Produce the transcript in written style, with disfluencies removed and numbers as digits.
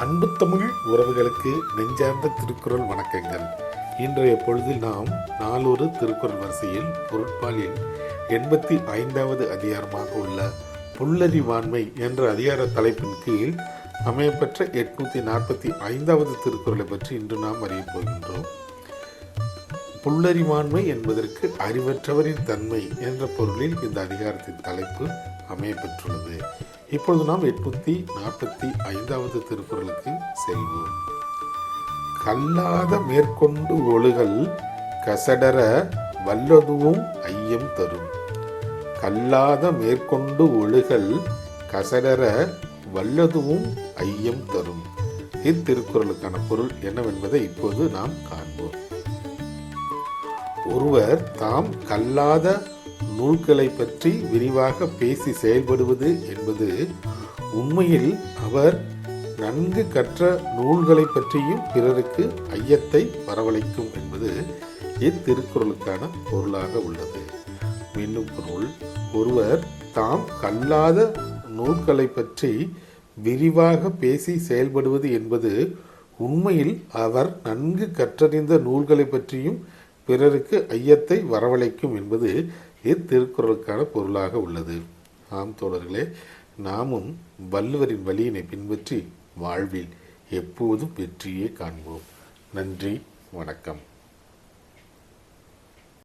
அன்பு தமிழ் உறவுகளுக்கு நெஞ்சார்ந்த திருக்குறள் வணக்கங்கள். இன்றைய பொழுதில் நாம் நாளொரு திருக்குறள் வரிசையில் பொருட்பாலில் 85வது அதிகாரமாக உள்ள புல்லறிவாண்மை என்ற அதிகார தலைப்பின் கீழ் அமையப்பெற்ற 845வது திருக்குறளை பற்றி இன்று நாம் அறியப் போகின்றோம். புல்லறிவாண்மை என்பதற்கு அறிவற்றவரின் தன்மை என்ற பொருளில் இந்த அதிகாரத்தின் தலைப்பு அமையப்பெற்றுள்ளது. இப்பொழுது நாம் 845வது திருக்குறளுக்கு செல்வோம். கல்லாத மேற்கொண்டு ஒழுகல் கசடர வல்லதுவும் ஐயம் தரும். கல்லாத மேற்கொண்டு ஒழுகல் கசடர வல்லதுவும் ஐயம் தரும். இத்திருக்குறளுக்கான பொருள் என்னவென்பதை இப்போது நாம் காண்போம். ஒருவர் தாம் கல்லாத நூல்களை பற்றி விரிவாக பேசி செயல்படுவது என்பது உண்மையில் அவர் நன்கு கற்ற நூல்களை பற்றியும் பிறருக்கு ஐயத்தை வரவழைக்கும் என்பது இத்திருக்குறளுக்கான பொருளாக உள்ளது. மீண்டும் பொருள்: ஒருவர் தாம் கல்லாத நூல்களை பற்றி விரிவாக பேசி செயல்படுவது என்பது உண்மையில் அவர் நன்கு கற்றறிந்த நூல்களை பற்றியும் பிறருக்கு ஐயத்தை வரவழைக்கும் என்பது இத்திருக்குறளுக்கான பொருளாக உள்ளது. ஆம் தோழர்களே, நாமும் வள்ளுவரின் வழியினை பின்பற்றி வாழ்வில் எப்போதும் வெற்றியே காண்போம். நன்றி, வணக்கம்.